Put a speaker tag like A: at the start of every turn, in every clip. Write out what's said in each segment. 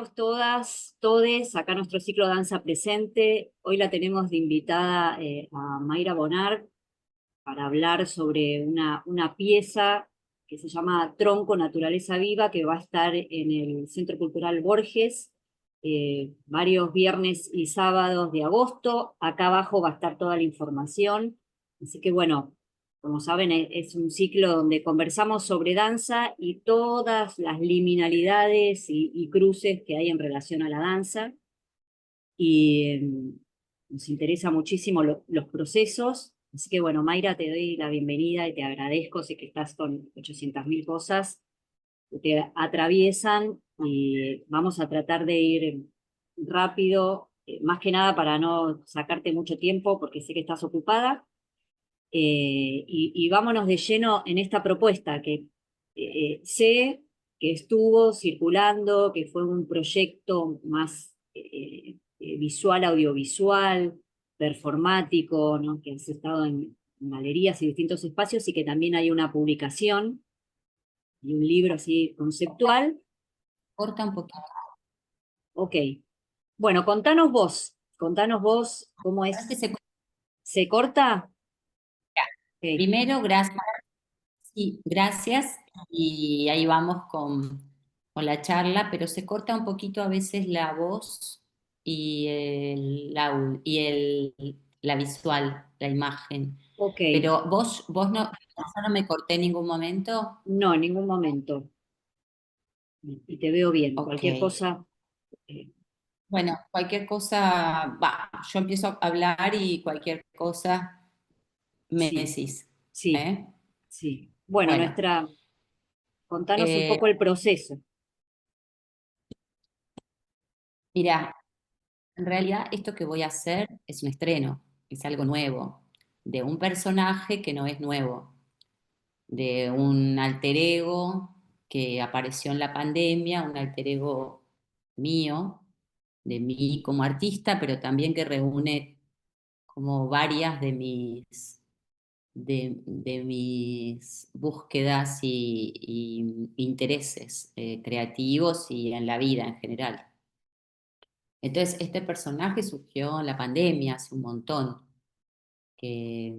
A: Bienvenidos todas, todes, acá a nuestro ciclo Danza Presente. Hoy la tenemos de invitada a Mayra Bonar para hablar sobre una pieza que se llama Tronco Naturaleza Viva, que va a estar en el Centro Cultural Borges varios viernes y sábados de agosto. Acá abajo va a estar toda la información. Así que bueno, como saben, es un ciclo donde conversamos sobre danza y todas las liminalidades y cruces que hay en relación a la danza. Y nos interesa muchísimo los procesos. Así que bueno, Mayra, te doy la bienvenida y te agradezco. Sé que estás con 800.000 cosas que te atraviesan y vamos a tratar de ir rápido, más que nada para no sacarte mucho tiempo porque sé que estás ocupada. Y vámonos de lleno en esta propuesta que sé que estuvo circulando, que fue un proyecto más visual, audiovisual, performático, ¿no? Que has estado en galerías y distintos espacios y que también hay una publicación y un libro así conceptual.
B: Corta un poquito.
A: Ok. Bueno, contanos vos cómo
B: A ver si
A: es.
B: se escucha.
A: ¿Se corta? Ok.
B: Primero, gracias. Sí, gracias. Y ahí vamos con la charla, pero se corta un poquito a veces la voz y la visual, la imagen.
A: Ok.
B: Pero vos no, yo no me corté en ningún momento.
A: No, en ningún momento. Y te veo bien.
B: Ok.
A: Cualquier cosa. eh,
B: Bueno, cualquier cosa, va, yo empiezo a hablar y cualquier cosa me
A: sí,
B: decís.
A: sí,
B: ¿Eh?
A: sí. Bueno,
B: Bueno.
A: contanos un
B: eh,
A: poco el proceso.
B: Mira, en realidad esto que voy a hacer es un estreno, es algo nuevo, de un personaje que no es nuevo, de un alter ego que apareció en la pandemia, un alter ego mío, de mí como artista, pero también que reúne como varias de mis búsquedas y intereses creativos y en la vida en general. Entonces, este personaje surgió en la pandemia hace un montón, que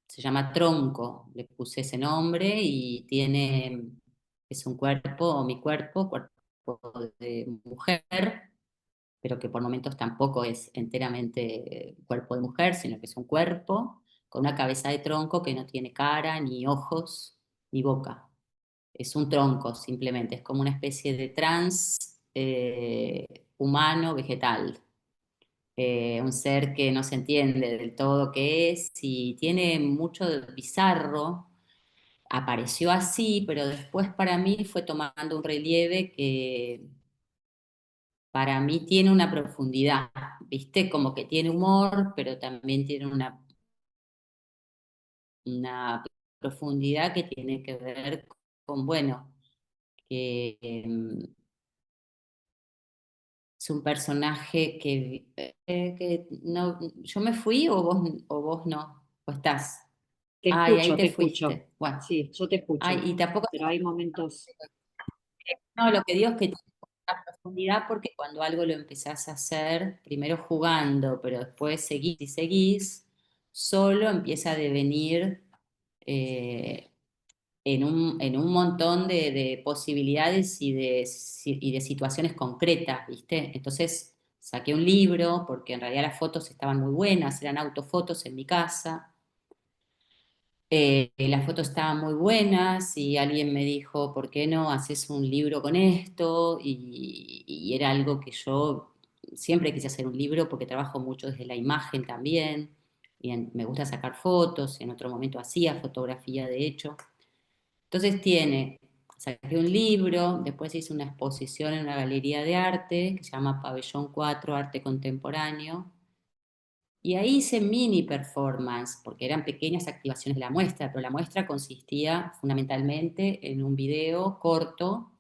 B: se llama Tronco, le puse ese nombre y es un cuerpo, mi cuerpo de mujer, pero que por momentos tampoco es enteramente cuerpo de mujer, sino que es un cuerpo con una cabeza de tronco que no tiene cara, ni ojos, ni boca. Es un tronco simplemente, es como una especie de trans humano vegetal. Un ser que no se entiende del todo qué es y tiene mucho de bizarro. Apareció así, pero después para mí fue tomando un relieve que para mí tiene una profundidad, ¿viste? Como que tiene humor, pero también tiene una profundidad que tiene que ver con, bueno, que es un personaje que no, yo me fui o vos no, o estás.
A: Te
B: Ay, ahí
A: escucho,
B: te
A: te escucho.
B: fuiste. Bueno,
A: Sí, yo te escucho.
B: ay, y tampoco,
A: Pero hay momentos.
B: no, lo que digo es que tiene una profundidad porque cuando algo lo empezás a hacer, primero jugando, pero después seguís y seguís, solo empieza a devenir eh, en un montón de posibilidades y de situaciones concretas, ¿viste? Entonces saqué un libro porque en realidad las fotos estaban muy buenas, eran autofotos en mi casa. Las fotos estaban muy buenas y alguien me dijo, ¿por qué no haces un libro con esto? Y era algo que yo siempre quise hacer un libro porque trabajo mucho desde la imagen también y me gusta sacar fotos, en otro momento hacía fotografía de hecho. Entonces saqué un libro, después hice una exposición en una galería de arte que se llama Pabellón 4 Arte Contemporáneo. Y ahí hice mini performance, porque eran pequeñas activaciones de la muestra, pero la muestra consistía fundamentalmente en un video corto,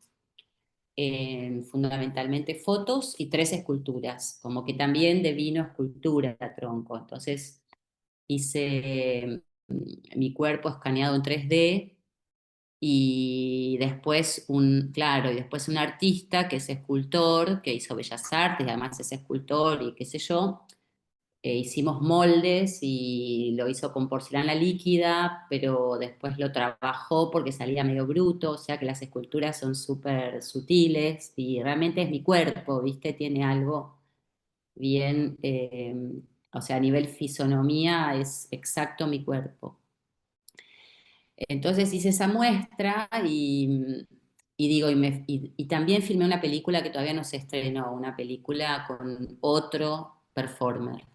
B: en fundamentalmente fotos y tres esculturas, como que también devino escultura tronco. Entonces hice mi cuerpo escaneado en 3D Y después claro, y después un artista que es escultor, que hizo Bellas Artes, y además es escultor y qué sé yo. Hicimos moldes y lo hizo con porcelana líquida, pero después lo trabajó porque salía medio bruto, o sea que las esculturas son súper sutiles y realmente es mi cuerpo, ¿viste? Tiene algo bien, o sea, a nivel fisonomía es exacto mi cuerpo. Entonces hice esa muestra y digo, y también filmé una película que todavía no se estrenó, una película con otro performer.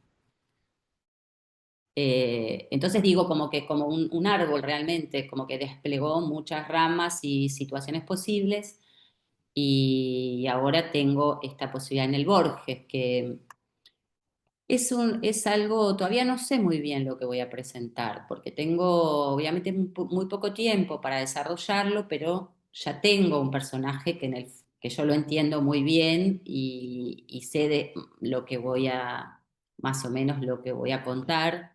B: Entonces digo como que como un árbol realmente, como que desplegó muchas ramas y situaciones posibles y ahora tengo esta posibilidad en el Borges, que es algo, todavía no sé muy bien lo que voy a presentar, porque tengo obviamente muy poco tiempo para desarrollarlo, pero ya tengo un personaje que yo lo entiendo muy bien y sé de lo que más o menos lo que voy a contar.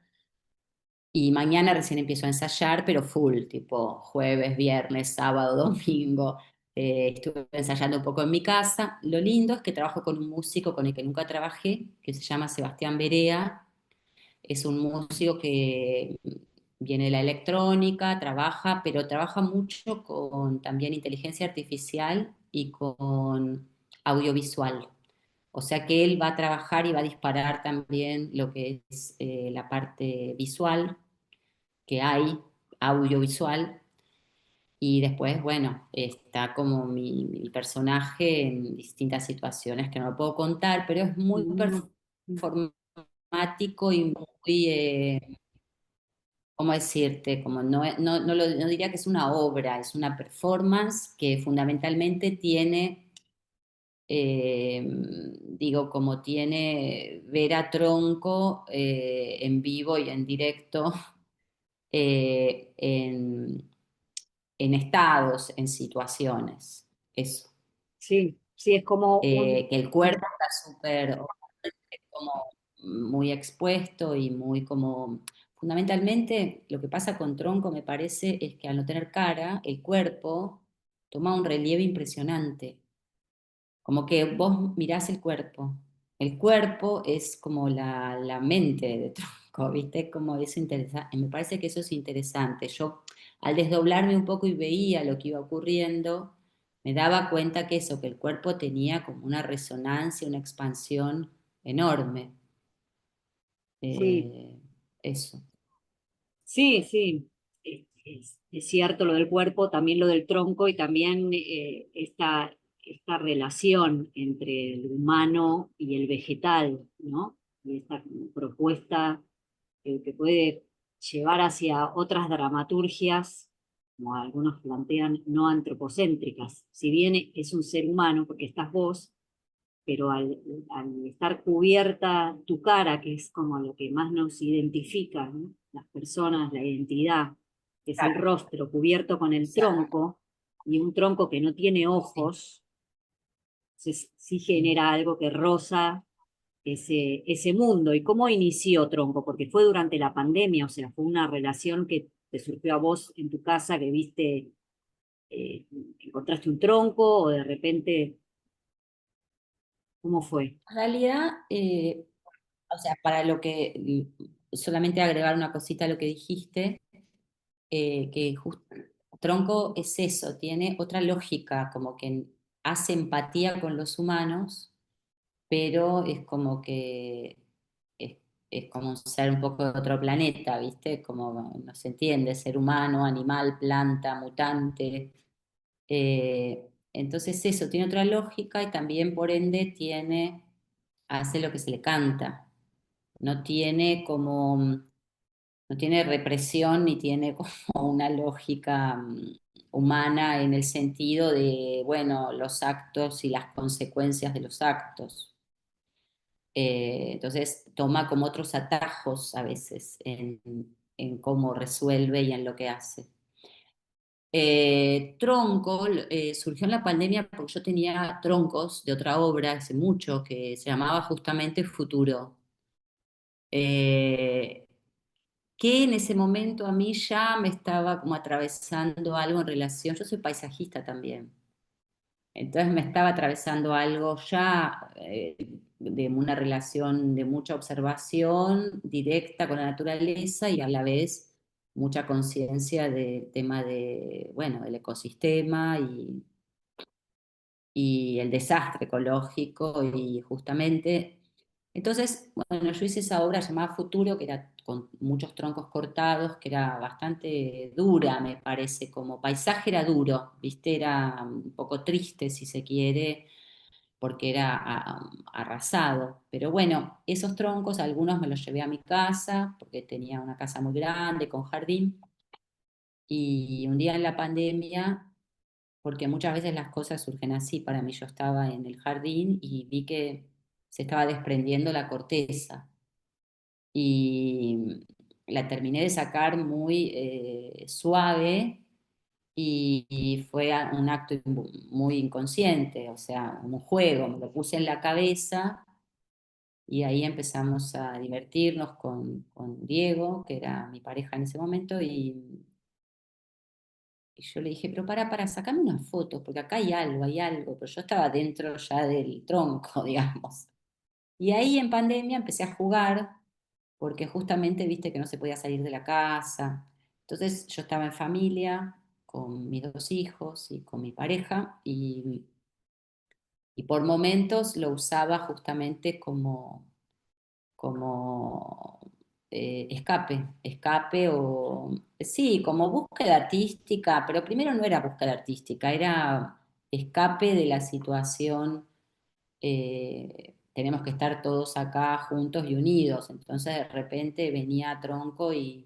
B: Y mañana recién empiezo a ensayar, pero full, tipo jueves, viernes, sábado, domingo. Estuve ensayando un poco en mi casa. Lo lindo es que trabajo con un músico con el que nunca trabajé, que se llama Sebastián Berea. Es un músico que viene de la electrónica, trabaja, pero trabaja mucho con también inteligencia artificial y con audiovisual. O sea que él va a trabajar y va a disparar también lo que es la parte visual que hay, audiovisual, y después, bueno, está como mi personaje en distintas situaciones que no lo puedo contar, pero es muy
A: No.
B: performático y muy, ¿cómo decirte? Como no diría que es una obra, es una performance que fundamentalmente tiene, eh, digo, como tiene ver a Tronco en vivo y en directo eh, en, en estados, en situaciones. Eso.
A: Sí, sí, es como
B: Que el cuerpo está súper, como muy expuesto y muy como... Fundamentalmente, lo que pasa con Tronco, me parece, es que al no tener cara, el cuerpo toma un relieve impresionante. Como que vos mirás el cuerpo. El cuerpo es como la mente de Tronco, ¿viste? Como eso interesa, me parece que eso es interesante. Yo, al desdoblarme un poco y veía lo que iba ocurriendo, me daba cuenta que eso, que el cuerpo tenía como una resonancia, una expansión enorme.
A: sí,
B: Eh, Eso.
A: sí, sí, es cierto lo del cuerpo, también lo del tronco y también esta relación entre el humano y el vegetal, ¿no? Y esta propuesta que puede llevar hacia otras dramaturgias, como algunos plantean, no antropocéntricas. Si bien es un ser humano, porque estás vos, pero al estar cubierta tu cara, que es como lo que más nos identifica, ¿no? Las personas, la identidad, que es el
B: Exacto,
A: rostro cubierto con el
B: exacto,
A: tronco, y un tronco que no tiene
B: sí,
A: ojos, entonces sí
B: sí.
A: genera algo que roza ese mundo. ¿Y cómo inició Tronco? Porque fue durante la pandemia, o sea, fue una relación que te surgió a vos en tu casa, que viste, eh, encontraste un tronco o de repente, ¿cómo fue?
B: En realidad, o sea, para lo que, solamente agregar una cosita a lo que dijiste, que Tronco es eso, tiene otra lógica, como que hace empatía con los humanos, pero es como que es, es como un ser un poco de otro planeta, ¿viste? Como no se entiende, ser humano, animal, planta, mutante. Entonces eso tiene otra lógica y también por ende hace lo que se le canta. No tiene como no tiene represión ni tiene como una lógica humana en el sentido de, bueno, los actos y las consecuencias de los actos. Entonces toma como otros atajos a veces en cómo resuelve y en lo que hace. Tronco surgió en la pandemia porque yo tenía troncos de otra obra hace mucho que se llamaba justamente Futuro. Eh, que en ese momento a mí ya me estaba como atravesando algo en relación, yo soy paisajista también, entonces me estaba atravesando algo ya de una relación de mucha observación directa con la naturaleza y a la vez mucha conciencia del tema de, bueno, del ecosistema y el desastre ecológico y justamente, entonces, bueno, yo hice esa obra llamada Futuro, que era con muchos troncos cortados, que era bastante dura, me parece, como paisaje era duro, viste, era un poco triste si se quiere, porque era arrasado, pero bueno, esos troncos, algunos me los llevé a mi casa, porque tenía una casa muy grande, con jardín, y un día en la pandemia porque muchas veces las cosas surgen así. Para mí yo estaba en el jardín y vi que se estaba desprendiendo la corteza y la terminé de sacar muy suave y fue un acto muy inconsciente, o sea, un juego, me lo puse en la cabeza y ahí empezamos a divertirnos con Diego, que era mi pareja en ese momento, y yo le dije, pero para, sacame unas fotos, porque acá hay algo, pero yo estaba dentro ya del tronco, digamos. Y ahí en pandemia empecé a jugar, porque justamente viste que no se podía salir de la casa. Entonces yo estaba en familia, con mis dos hijos y con mi pareja, y por momentos lo usaba justamente como escape o sí, como búsqueda artística, pero primero no era búsqueda artística, era escape de la situación. Tenemos que estar todos acá juntos y unidos. Entonces de repente venía Tronco y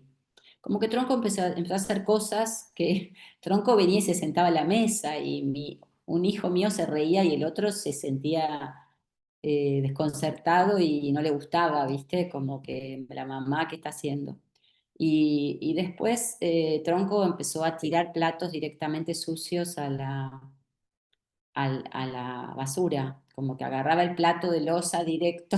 B: como que Tronco empezó a hacer cosas que Tronco venía y se sentaba a la mesa y un hijo mío se reía y el otro se sentía desconcertado y no le gustaba, ¿viste? Como que la mamá, ¿qué está haciendo? Y después Tronco empezó a tirar platos directamente sucios a la basura, como que agarraba el plato de loza directo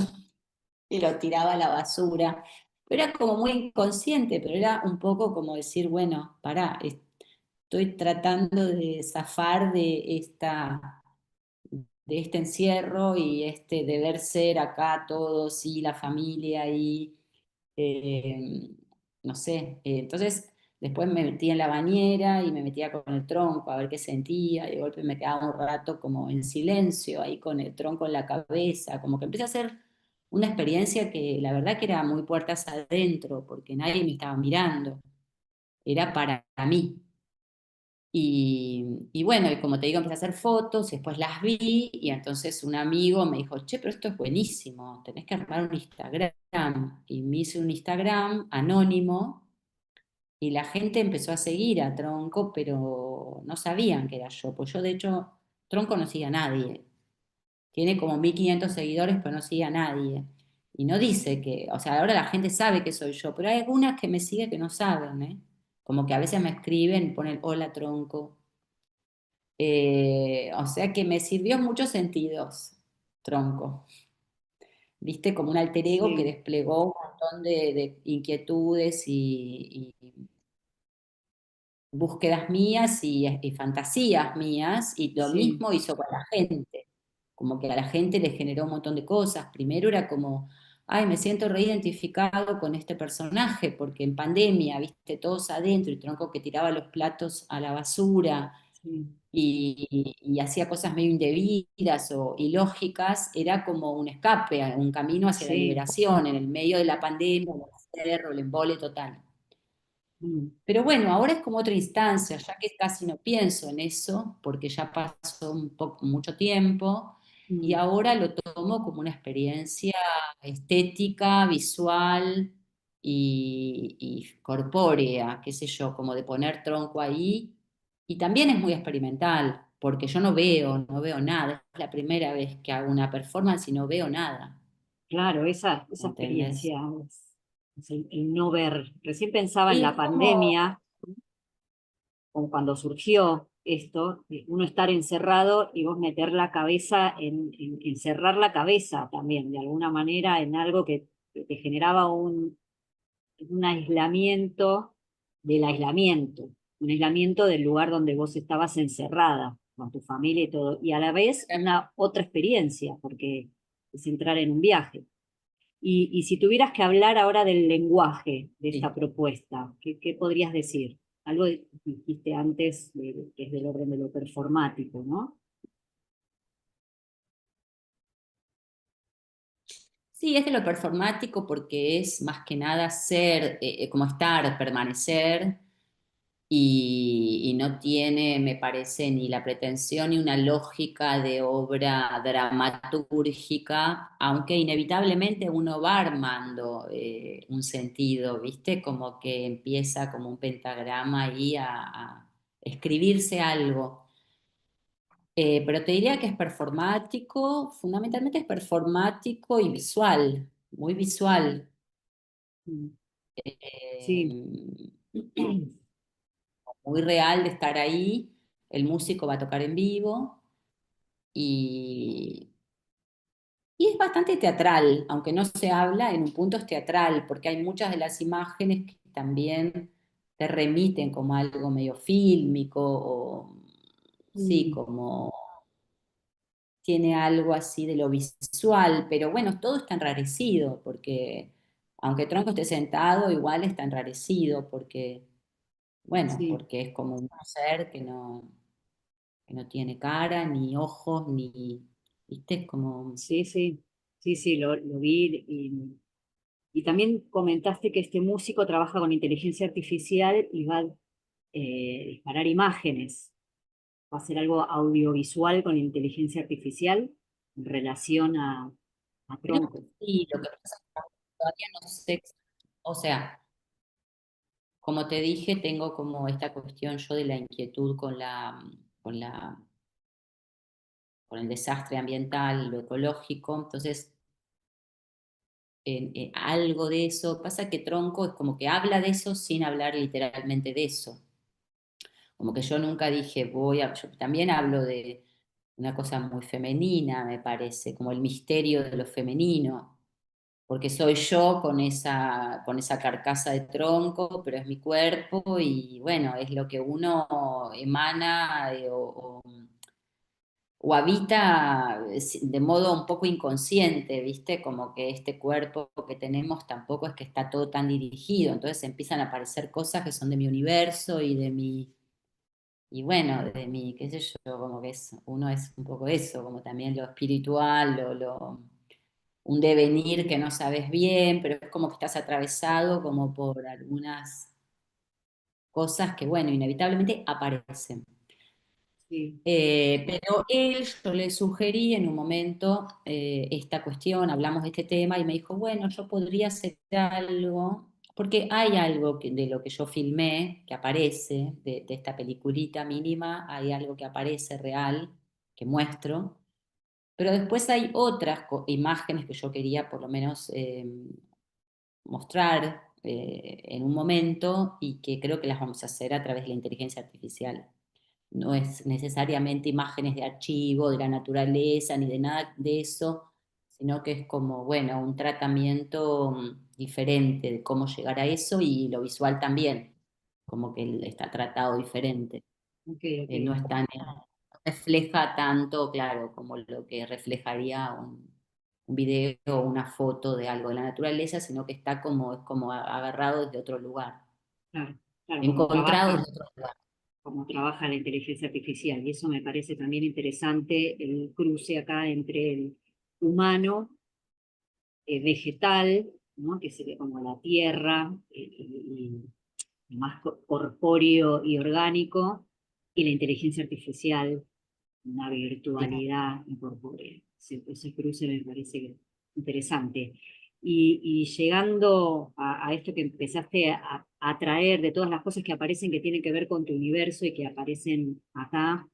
B: y lo tiraba a la basura. Era como muy inconsciente, pero era un poco como decir, bueno, pará, estoy tratando de zafar de este encierro y este deber ser acá todos y la familia y eh, no sé, entonces después me metía en la bañera y me metía con el tronco a ver qué sentía, y de golpe me quedaba un rato como en silencio, ahí con el tronco en la cabeza, como que empecé a hacer una experiencia que la verdad que era muy puertas adentro, porque nadie me estaba mirando, era para mí. Y bueno, y como te digo, empecé a hacer fotos, y después las vi, y entonces un amigo me dijo, che, pero esto es buenísimo, tenés que armar un Instagram. Y me hice un Instagram anónimo, y la gente empezó a seguir a Tronco, pero no sabían que era yo, pues yo de hecho, Tronco no sigue a nadie, tiene como 1.500 seguidores, pero no sigue a nadie. Y no dice que, o sea, ahora la gente sabe que soy yo, pero hay algunas que me siguen que no saben, ¿eh? Como que a veces me escriben, ponen hola Tronco. O sea que me sirvió en muchos sentidos, Tronco. Viste, como un alter ego que
A: Sí,
B: desplegó un montón de inquietudes y búsquedas mías y fantasías mías, y lo
A: sí,
B: mismo hizo con la gente. Como que a la gente le generó un montón de cosas. Primero era como, ay, me siento reidentificado con este personaje, porque en pandemia, viste, todos adentro, y Tronco que tiraba los platos a la basura
A: sí,
B: y hacía cosas medio indebidas o ilógicas, era como un escape, un camino hacia la
A: sí.
B: liberación en el medio de la pandemia, el encierro, el embole total.
A: Mm,
B: Pero bueno, ahora es como otra instancia, ya que casi no pienso en eso, porque ya pasó un poco, mucho tiempo, y
A: mm.
B: ahora lo tomo como una experiencia estética, visual y corpórea, qué sé yo, como de poner tronco ahí. Y también es muy experimental, porque yo no veo nada. Es la primera vez que hago una performance y no veo nada,
A: Claro, esa
B: ¿entendés?
A: experiencia es el no ver. Recién pensaba en
B: Y
A: la
B: es como,
A: pandemia, como cuando surgió esto, de uno estar encerrado y vos meter la cabeza en cerrar la cabeza también, de alguna manera, en algo que te generaba es un aislamiento del lugar donde vos estabas encerrada con tu familia y todo, y a la vez una otra experiencia, porque es entrar en un viaje. Y si tuvieras que hablar ahora del lenguaje de esta
B: Sí.
A: propuesta, ¿qué podrías decir? Algo que dijiste antes, que es del orden de lo performático, ¿no?
B: Sí, es de lo performático porque es más que nada ser, como estar, permanecer, y no tiene, me parece, ni la pretensión ni una lógica de obra dramatúrgica, aunque inevitablemente uno va armando un sentido, ¿viste? Como que empieza como un pentagrama ahí a escribirse algo. Pero te diría que es performático, fundamentalmente es performático y visual, muy visual.
A: Mm.
B: Eh,
A: Sí,
B: muy real de estar ahí. El músico va a tocar en vivo y, y es bastante teatral, aunque no se habla, en un punto es teatral, porque hay muchas de las imágenes que también te remiten como a algo medio fílmico o sí,
A: mm,
B: como tiene algo así de lo visual, pero bueno, todo está enrarecido, porque aunque Tronco esté sentado, igual está enrarecido, porque, bueno,
A: sí,
B: porque es como un ser que no tiene cara, ni ojos, ni, ¿viste? Es como,
A: sí, sí, sí, sí, lo vi. Y también comentaste que este músico trabaja con inteligencia artificial y va a disparar imágenes. Va a hacer algo audiovisual con inteligencia artificial en relación a
B: creo que
A: Tronco.
B: sí, lo que pasa es que todavía no sé, o sea, como te dije, tengo como esta cuestión yo de la inquietud con la, con el desastre ambiental, lo ecológico, entonces algo de eso, pasa que Tronco es como que habla de eso sin hablar literalmente de eso. Como que yo nunca dije, yo también hablo de una cosa muy femenina, me parece, como el misterio de lo femenino, porque soy yo con esa carcasa de tronco, pero es mi cuerpo y bueno, es lo que uno emana o habita de modo un poco inconsciente, ¿viste? Como que este cuerpo que tenemos tampoco es que está todo tan dirigido, entonces empiezan a aparecer cosas que son de mi universo y de mi, y bueno, de mi, qué sé yo, como que es, uno es un poco eso, como también lo espiritual, un devenir que no sabes bien, pero es como que estás atravesado como por algunas cosas que, bueno, inevitablemente aparecen.
A: Sí,
B: Pero él, yo le sugerí en un momento esta cuestión, hablamos de este tema y me dijo, bueno, yo podría hacer algo, porque hay algo de lo que yo filmé que aparece, de esta peliculita mínima, hay algo que aparece real, que muestro, pero después hay otras imágenes que yo quería por lo menos mostrar en un momento y que creo que las vamos a hacer a través de la inteligencia artificial. No es necesariamente imágenes de archivo, de la naturaleza, ni de nada de eso, sino que es como, bueno, un tratamiento diferente de cómo llegar a eso y lo visual también, como que está tratado diferente.
A: ok, ok,
B: No es tan, refleja tanto, claro, como lo que reflejaría un video o una foto de algo de la naturaleza, sino que está como, es como agarrado desde otro lugar,
A: claro, claro,
B: encontrado desde otro lugar.
A: como trabaja la inteligencia artificial. Y eso me parece también interesante, el cruce acá entre el humano, vegetal, ¿no? Que sería como la tierra, y más corpóreo y orgánico, y la inteligencia artificial, una
B: Sí.
A: virtualidad incorpórea. Ese cruce me parece interesante. Y llegando a esto que empezaste a traer de todas las cosas que aparecen que tienen que ver con tu universo y que aparecen acá,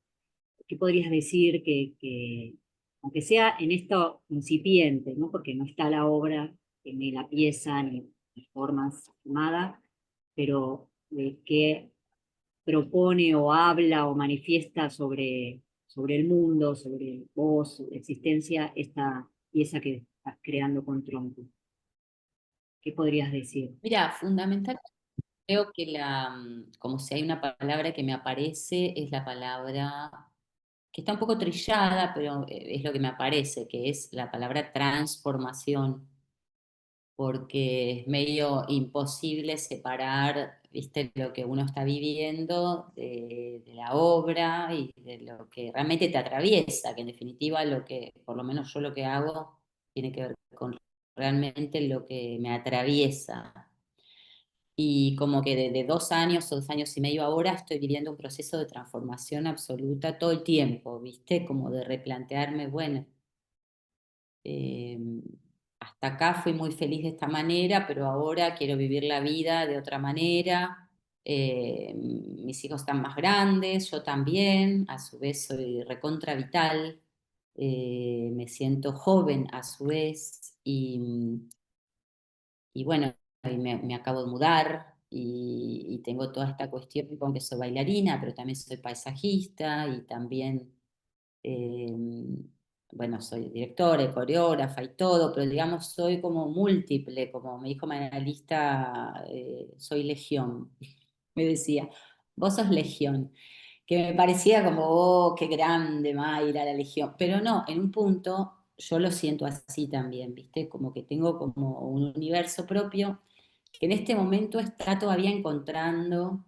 A: ¿qué podrías decir aunque sea en esto incipiente, ¿no? Porque no está la obra, ni la pieza, ni las formas filmadas, pero qué propone o habla o manifiesta sobre el mundo, sobre vos, sobre la existencia, esta pieza que estás creando con Tronco? ¿Qué podrías decir?
B: Mira, fundamentalmente creo que como si hay una palabra que me aparece, es la palabra que está un poco trillada, pero es lo que me aparece, que es la palabra transformación, porque es medio imposible separar, viste, lo que uno está viviendo de la obra y de lo que realmente te atraviesa, que en definitiva lo que, por lo menos yo lo que hago, tiene que ver con realmente lo que me atraviesa. Y como que de 2 años o 2 años y medio ahora estoy viviendo un proceso de transformación absoluta todo el tiempo, ¿viste? Como de replantearme, bueno, eh, hasta acá fui muy feliz de esta manera, pero ahora quiero vivir la vida de otra manera. Mis hijos están más grandes, yo también, a su vez soy recontra vital, me siento joven a su vez y bueno, y me acabo de mudar y tengo toda esta cuestión con que soy bailarina, pero también soy paisajista y también, eh, bueno, soy directora y coreógrafa y todo, pero digamos, soy como múltiple, como me dijo María Lista, soy legión, me decía, vos sos legión, que me parecía como, oh, qué grande Mayra, la legión, pero no, en un punto yo lo siento así también, ¿viste? Como que tengo como un universo propio que en este momento está todavía encontrando,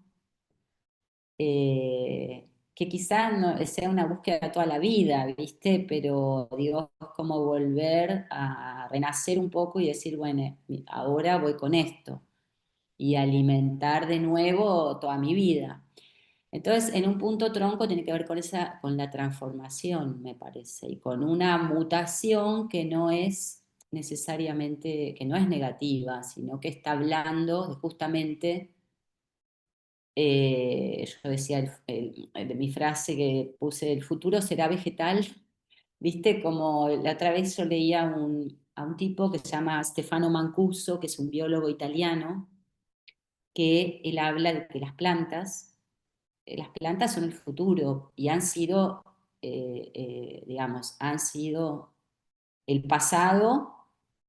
B: que quizá no sea una búsqueda toda la vida, ¿viste? Pero digo, es como volver a renacer un poco y decir, bueno, ahora voy con esto y alimentar de nuevo toda mi vida. Entonces, en un punto tronco tiene que ver con con la transformación, me parece, y con una mutación que no es necesariamente, que no es negativa, sino que está hablando de justamente, yo decía, de mi frase que puse, el futuro será vegetal, viste, como la otra vez yo leía a un tipo que se llama Stefano Mancuso, que es un biólogo italiano, que él habla de que las plantas son el futuro y han sido, digamos, han sido el pasado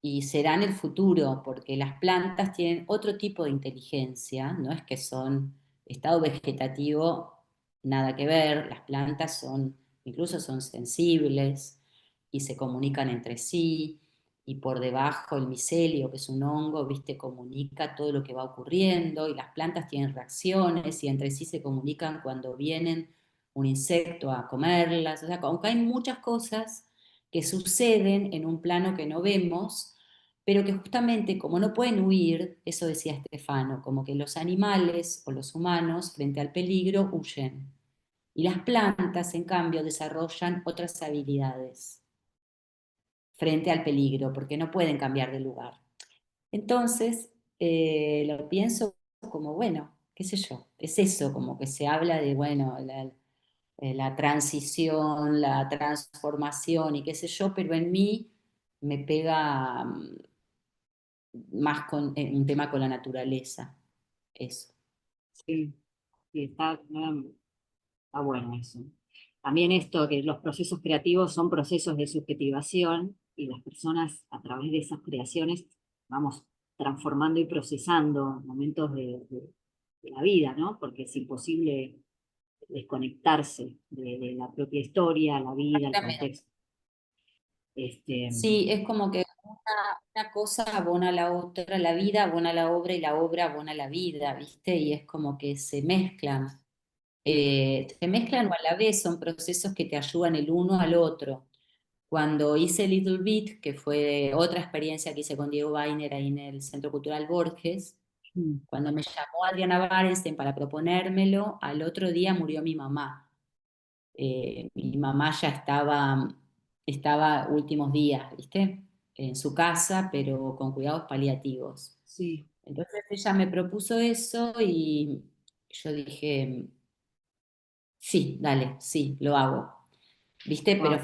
B: y serán el futuro, porque las plantas tienen otro tipo de inteligencia, no es que son estado vegetativo, nada que ver, las plantas son, incluso son sensibles y se comunican entre sí, y por debajo el micelio, que es un hongo, viste, comunica todo lo que va ocurriendo, y las plantas tienen reacciones y entre sí se comunican cuando vienen un insecto a comerlas, o sea, aunque hay muchas cosas que suceden en un plano que no vemos, pero que justamente como no pueden huir, eso decía Estefano, como que los animales o los humanos frente al peligro huyen. Y las plantas, en cambio, desarrollan otras habilidades frente al peligro, porque no pueden cambiar de lugar. Entonces, lo pienso como, bueno, qué sé yo, es eso, como que se habla de, bueno, la transición, la transformación y qué sé yo, pero en mí me pega más con un tema con la naturaleza, eso.
A: Sí, sí, está bueno eso. También esto, que los procesos creativos son procesos de subjetivación y las personas a través de esas creaciones vamos transformando y procesando momentos de la vida, ¿no? Porque es imposible desconectarse de la propia historia, la vida, el
B: Exactamente.
A: contexto. Este,
B: Sí, es como que una cosa abona a la otra, la vida abona a la obra y la obra abona a la vida, ¿viste? Y es como que se mezclan o a la vez, son procesos que te ayudan el uno al otro. Cuando hice Little Bit, que fue otra experiencia que hice con Diego Weiner ahí en el Centro Cultural Borges,
A: mm,
B: cuando me llamó Adriana Barenstein para proponérmelo, al otro día murió mi mamá. Mi mamá ya estaba últimos días, ¿viste? En su casa, pero con cuidados paliativos.
A: sí,
B: Entonces ella me propuso eso y yo dije, sí, dale, sí, lo hago. ¿Viste? Pero
A: wow,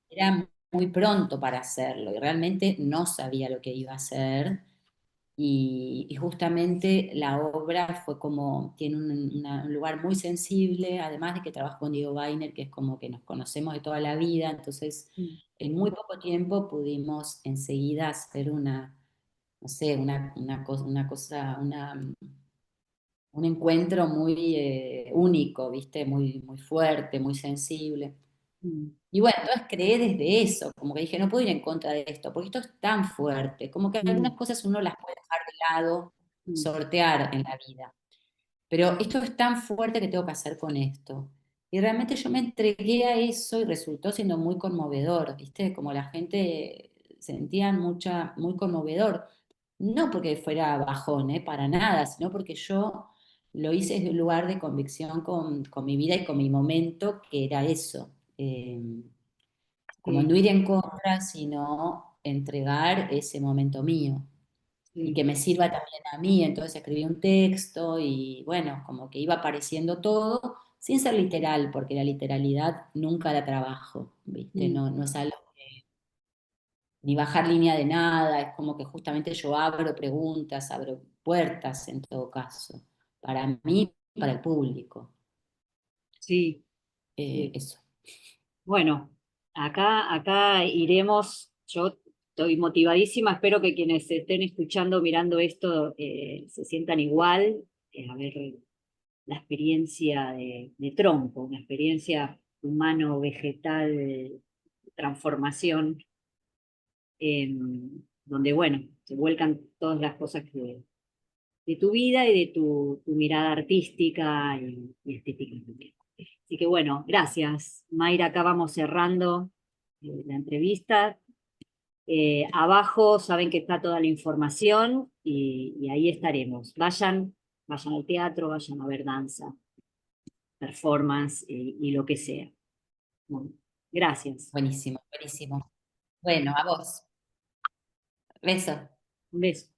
B: era muy pronto para hacerlo y realmente no sabía lo que iba a hacer. Y justamente la obra fue como, tiene un lugar muy sensible, además de que trabajo con Diego Weiner, que es como que nos conocemos de toda la vida, entonces
A: mm,
B: en muy poco tiempo pudimos enseguida hacer no sé, un encuentro muy único, ¿viste? Muy, muy fuerte, muy sensible.
A: Mm,
B: Y bueno, entonces creé desde eso, como que dije, no puedo ir en contra de esto, porque esto es tan fuerte, como que algunas
A: mm,
B: cosas uno las puede dejar de lado,
A: mm,
B: sortear en la vida. Pero esto es tan fuerte que tengo que hacer con esto. Y realmente yo me entregué a eso y resultó siendo muy conmovedor, ¿viste? Como la gente sentía muy conmovedor. No porque fuera bajón, para nada, sino porque yo lo hice desde un lugar de convicción con mi vida y con mi momento, que era eso. Como no
A: sí,
B: ir en contra, sino entregar ese momento mío y que
A: sí,
B: me sirva también a mí. Entonces escribí un texto y bueno, como que iba apareciendo todo, sin ser literal, porque la literalidad nunca la trabajo, ¿viste?
A: mm,
B: No, no es algo, ni bajar línea de nada, es como que justamente yo abro preguntas, abro puertas en todo caso, para mí y para el público.
A: sí, sí.
B: Eso.
A: Bueno, acá iremos, yo estoy motivadísima, espero que quienes estén escuchando, mirando esto, se sientan igual, a ver la experiencia de Tronco, una experiencia humano-vegetal, transformación, donde, bueno, se vuelcan todas las cosas de tu vida y de tu mirada artística y estética también. Así que bueno, gracias, Mayra. Acá vamos cerrando la entrevista. Abajo saben que está toda la información y ahí estaremos. Vayan al teatro, vayan a ver danza, performance y lo que sea. Bueno, gracias.
B: Buenísimo, buenísimo. Bueno, a vos. Beso.
A: Un beso.